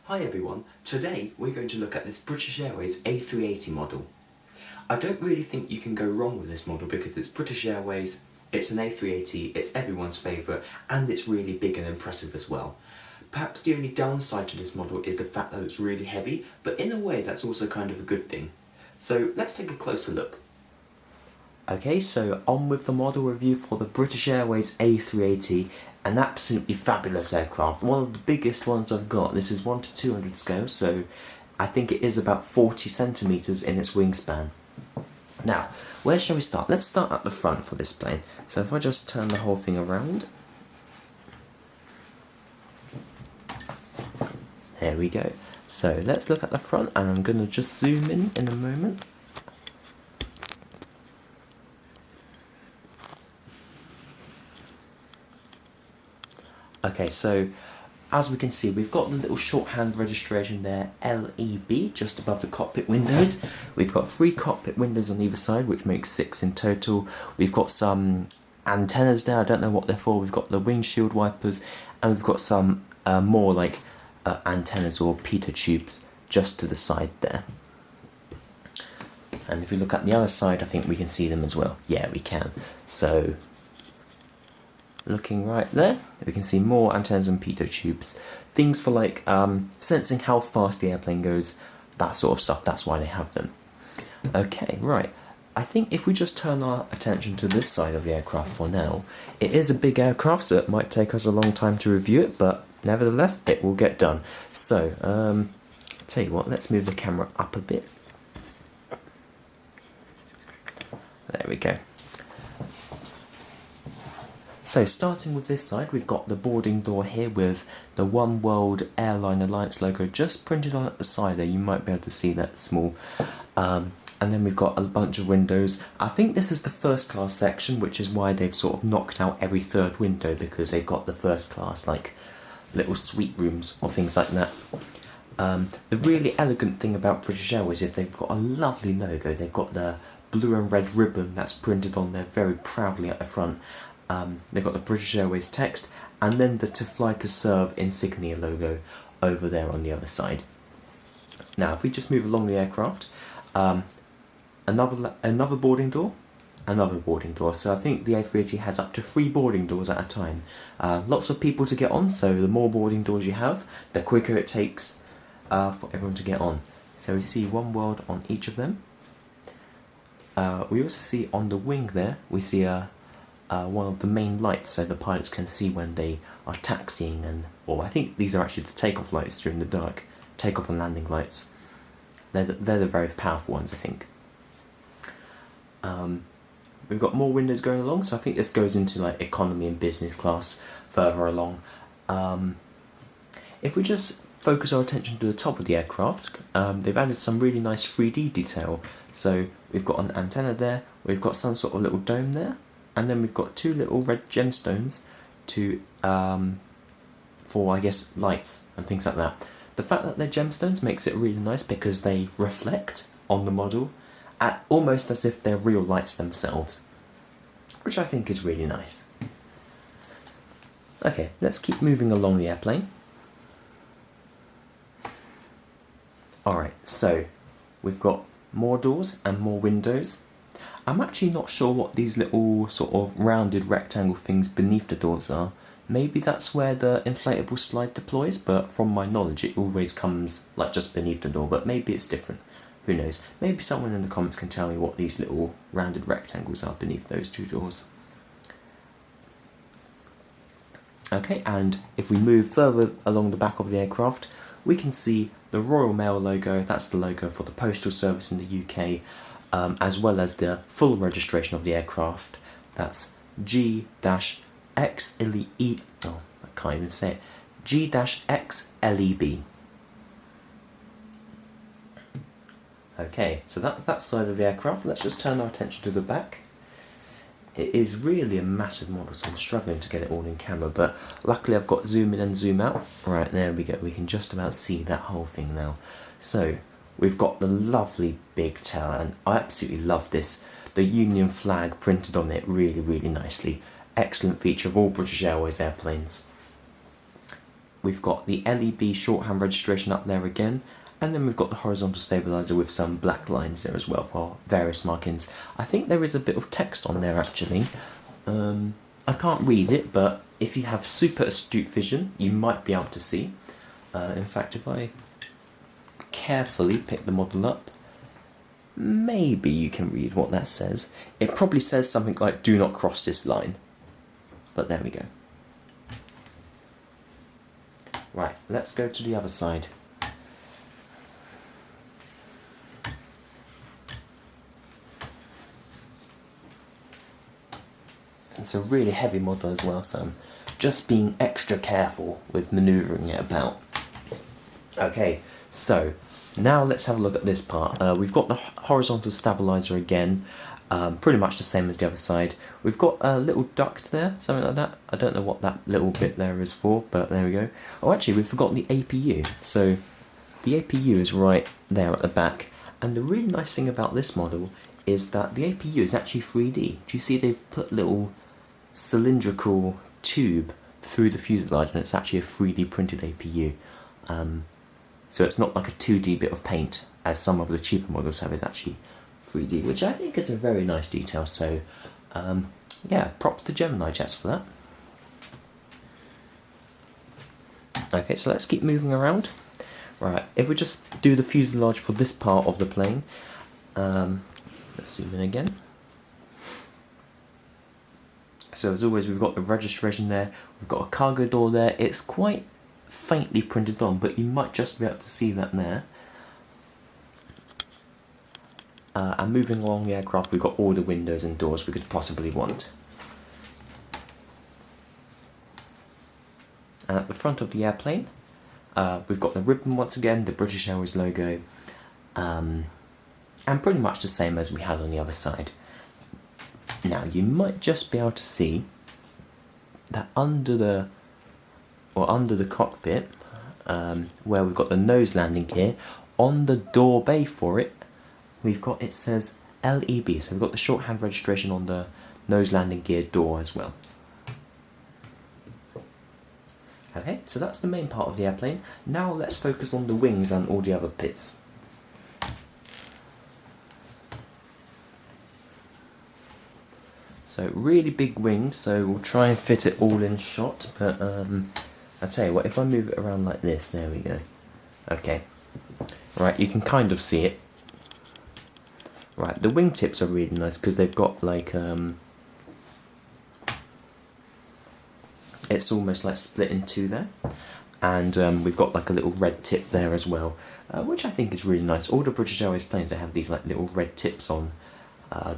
Hi everyone, today we're going to look at this British Airways A380 model. I don't really think you can go wrong with this model because it's British Airways, it's an A380, it's everyone's favourite, and it's really big and impressive as well. Perhaps the only downside to this model is the fact that it's really heavy, but in a way that's also kind of a good thing. So let's take a closer look. Okay, so on with the model review for the British Airways A380, an absolutely fabulous aircraft, one of the biggest ones I've got. This is 1:200 scale, so I think it is about 40 centimetres in its wingspan. Now, where shall we start? Let's start at the front for this plane. So if I just turn the whole thing around, there we go. So let's look at the front, and I'm going to just zoom in a moment. Okay, so as we can see, we've got the little shorthand registration there, LEB, just above the cockpit windows. We've got 3 cockpit windows on either side, which makes 6 in total. We've got some antennas there, I don't know what they're for. We've got the windshield wipers, and we've got some more like antennas or pitot tubes just to the side there. And if we look at the other side, I think we can see them as well. Yeah, we can. So looking right there, we can see more antennas and pitot tubes. Things for like sensing how fast the airplane goes, that sort of stuff, that's why they have them. Okay, right. I think if we just turn our attention to this side of the aircraft for now, it is a big aircraft, so it might take us a long time to review it, but nevertheless, it will get done. So, tell you what, let's move the camera up a bit. There we go. So starting with this side, we've got the boarding door here with the One World Airline Alliance logo just printed on at the side there. You might be able to see that small. And then we've got a bunch of windows. I think this is the first class section, which is why they've sort of knocked out every third window, because they've got the first class like little suite rooms or things like that. The really elegant thing about British Airways is they've got a lovely logo. They've got the blue and red ribbon that's printed on there very proudly at the front. They've got the British Airways text, and then the To Fly To Serve insignia logo over there on the other side. Now, if we just move along the aircraft, another boarding door, another boarding door. So I think the A380 has up to 3 boarding doors at a time. Lots of people to get on, so the more boarding doors you have, the quicker it takes for everyone to get on. So we see One World on each of them. We also see on the wing there, we see one of the main lights, so the pilots can see when they are taxiing, and I think these are actually the takeoff lights during the dark, takeoff and landing lights. They're the very powerful ones, I think. We've got more windows going along, so I think this goes into like economy and business class further along. If we just focus our attention to the top of the aircraft, they've added some really nice 3D detail. So we've got an antenna there, we've got some sort of little dome there, and then we've got 2 little red gemstones for, I guess, lights and things like that. The fact that they're gemstones makes it really nice because they reflect on the model, almost as if they're real lights themselves, which I think is really nice. Okay, let's keep moving along the airplane. Alright, so we've got more doors and more windows. I'm actually not sure what these little sort of rounded rectangle things beneath the doors are. Maybe that's where the inflatable slide deploys, but from my knowledge it always comes like just beneath the door, but maybe it's different. Who knows? Maybe someone in the comments can tell me what these little rounded rectangles are beneath those 2 doors. Okay, and if we move further along the back of the aircraft, we can see the Royal Mail logo. That's the logo for the Postal Service in the UK. As well as the full registration of the aircraft. That's G-XLE. Oh, I can't even say it. G-XLEB. Okay, so that's that side of the aircraft. Let's just turn our attention to the back. It is really a massive model, so I'm struggling to get it all in camera, but luckily I've got zoom in and zoom out. Right, there we go. We can just about see that whole thing now. So we've got the lovely big tail, and I absolutely love this. The Union flag printed on it really, really nicely. Excellent feature of all British Airways airplanes. we've got the LEB shorthand registration up there again, and then we've got the horizontal stabiliser with some black lines there as well for various markings. I think there is a bit of text on there actually. I can't read it, but if you have super astute vision, you might be able to see. In fact, if I carefully pick the model up, maybe you can read what that says. It probably says something like, "Do not cross this line." But there we go. Right, let's go to the other side. It's a really heavy model as well, so I'm just being extra careful with manoeuvring it about. Okay, so now let's have a look at this part. We've got the horizontal stabiliser again, pretty much the same as the other side. We've got a little duct there, something like that. I don't know what that little bit there is for, but there we go. Oh, actually, we've forgotten the APU. So the APU is right there at the back, and the really nice thing about this model is that the APU is actually 3D. Do you see they've put little cylindrical tube through the fuselage, and it's actually a 3D printed APU. So it's not like a 2D bit of paint, as some of the cheaper models have. It's actually 3D, which I think is a very nice detail. So yeah, props to GeminiJets for that. Okay, so let's keep moving around. Right, if we just do the fuselage for this part of the plane, let's zoom in again. So as always, we've got the registration there, we've got a cargo door there. It's quite faintly printed on, but you might just be able to see that there. And moving along the aircraft, we've got all the windows and doors we could possibly want. And at the front of the airplane, we've got the ribbon once again, the British Airways logo, and pretty much the same as we had on the other side. Now you might just be able to see that under the cockpit, where we've got the nose landing gear, on the door bay for it, it says LEB, so we've got the shorthand registration on the nose landing gear door as well. Okay, so that's the main part of the airplane. Now let's focus on the wings and all the other bits. So really big wings, so we'll try and fit it all in shot, but I'll tell you what, if I move it around like this, there we go. Okay, right, you can kind of see it. Right, the wingtips are really nice because they've got like, it's almost like split in two there, and we've got like a little red tip there as well, which I think is really nice. All the British Airways planes, they have these like little red tips on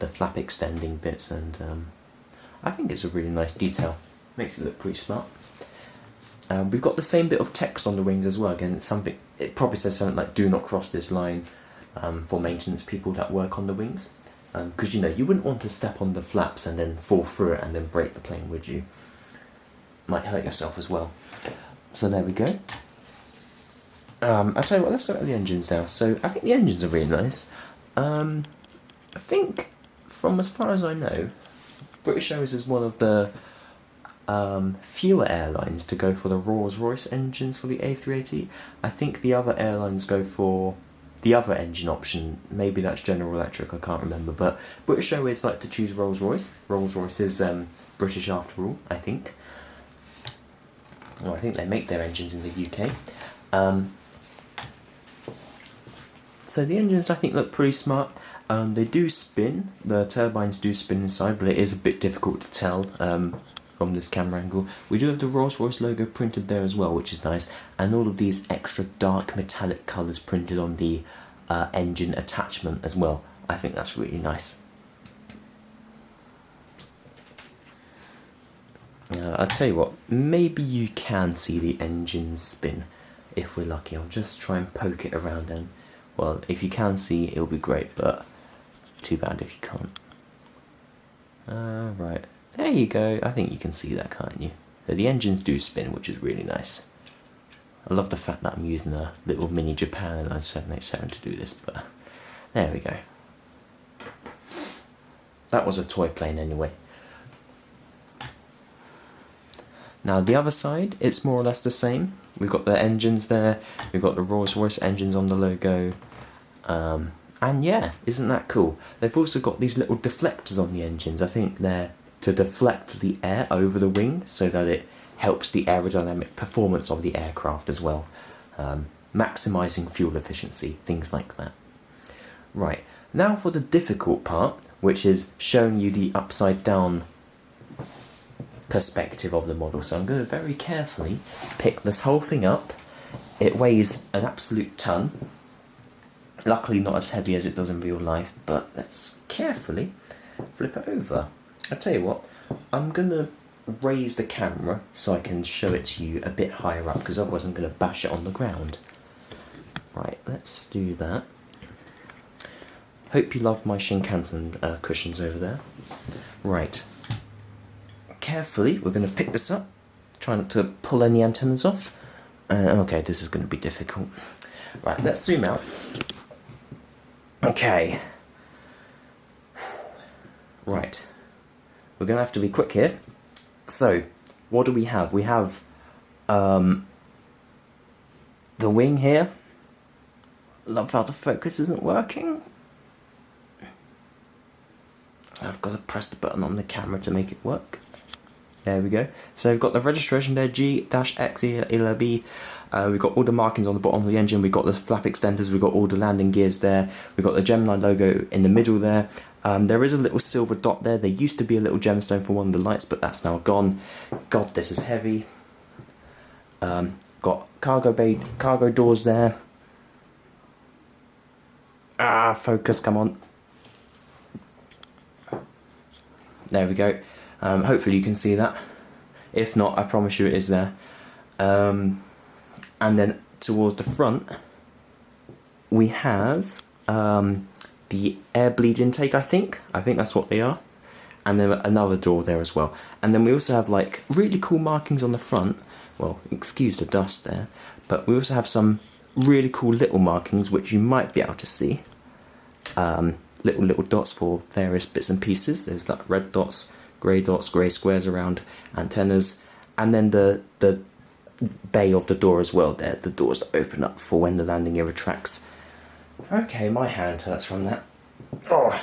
the flap extending bits, and I think it's a really nice detail. Makes it look pretty smart. We've got the same bit of text on the wings as well. Again, it's something, it probably says something like "Do not cross this line" for maintenance people that work on the wings, because you know, you wouldn't want to step on the flaps and then fall through it and then break the plane, would you? Might hurt yourself as well. So there we go. I'll tell you what, let's look at the engines now. So I think the engines are really nice. I think, from as far as I know, British Airways is one of the fewer airlines to go for the Rolls-Royce engines for the A380. I think the other airlines go for the other engine option. Maybe that's General Electric, I can't remember, but British Airways like to choose Rolls-Royce. Rolls-Royce is British after all, I think. Well, I think they make their engines in the UK. So the engines, I think, look pretty smart. They do spin, the turbines do spin inside, but it is a bit difficult to tell from this camera angle. We do have the Rolls-Royce logo printed there as well, which is nice, and all of these extra dark metallic colours printed on the engine attachment as well. I think that's really nice. I'll tell you what, maybe you can see the engine spin if we're lucky. I'll just try and poke it around then. Well, if you can see, it'll be great, but too bad if you can't. Right, there you go. I think you can see that, can't you? So the engines do spin, which is really nice. I love the fact that I'm using a little mini Japan Airlines 787 to do this, but there we go. That was a toy plane anyway. Now the other side, it's more or less the same. we've got the engines there, we've got the Rolls-Royce engines on the logo, and yeah, isn't that cool? They've also got these little deflectors on the engines. I think they're to deflect the air over the wing so that it helps the aerodynamic performance of the aircraft as well, maximising fuel efficiency, things like that. Right, now for the difficult part, which is showing you the upside down perspective of the model. So I'm going to very carefully pick this whole thing up. It weighs an absolute ton. Luckily not as heavy as it does in real life, but let's carefully flip it over. I'll tell you what, I'm going to raise the camera so I can show it to you a bit higher up, because otherwise I'm going to bash it on the ground. Right, let's do that. Hope you love my Shinkansen cushions over there. Right, carefully we're going to pick this up, try not to pull any antennas off. Okay, this is going to be difficult. Right, let's zoom out. Okay. Right. We're going to have to be quick here. So, what do we have? We have the wing here. Love how the focus isn't working. I've got to press the button on the camera to make it work. There we go. So we've got the registration there, G-X-E-L-B. We've got all the markings on the bottom of the engine, we've got the flap extenders, we've got all the landing gears there, we've got the Gemini logo in the middle there. There is a little silver dot there. There used to be a little gemstone for one of the lights, but that's now gone. God, this is heavy. Got cargo doors there. Focus, come on. There we go. Hopefully you can see that. If not, I promise you it is there. And then towards the front, we have the air bleed intake, I think. I think that's what they are. And then another door there as well. And then we also have like really cool markings on the front. Well, excuse the dust there. But we also have some really cool little markings which you might be able to see. Little dots for various bits and pieces. There's like red dots, grey squares around antennas, and then the bay of the door as well there, the doors that open up for when the landing gear retracts. Okay, my hand hurts from that. Oh.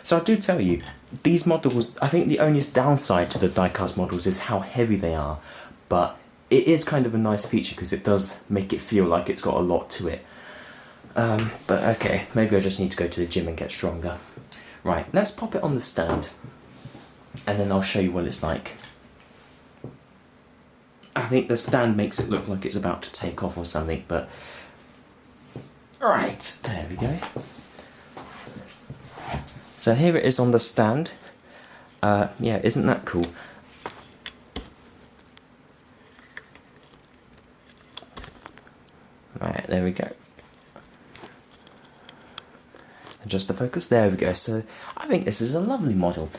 So I do tell you, these models, I think the only downside to the diecast models is how heavy they are, but it is kind of a nice feature because it does make it feel like it's got a lot to it. But okay, maybe I just need to go to the gym and get stronger. Right, let's pop it on the stand, and then I'll show you what it's like. I think the stand makes it look like it's about to take off or something, but... Right, there we go. So here it is on the stand. Yeah, isn't that cool? Right, there we go. Adjust the focus, there we go. So I think this is a lovely model.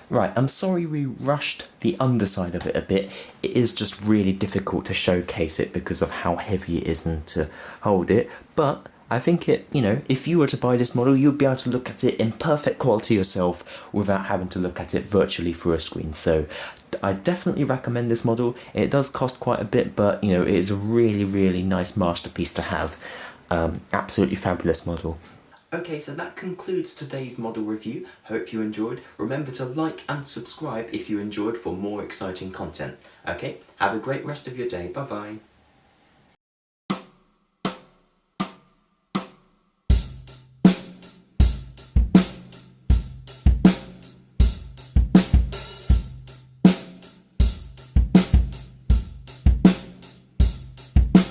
Right, I'm sorry we rushed the underside of it a bit. It is just really difficult to showcase it because of how heavy it is and to hold it, but I think it, you know, if you were to buy this model, you'd be able to look at it in perfect quality yourself without having to look at it virtually through a screen. So I definitely recommend this model. It does cost quite a bit, but you know, it is a really, really nice masterpiece to have. Absolutely fabulous model. Okay, so that concludes today's model review. Hope you enjoyed. Remember to like and subscribe if you enjoyed for more exciting content. Okay, have a great rest of your day. Bye bye.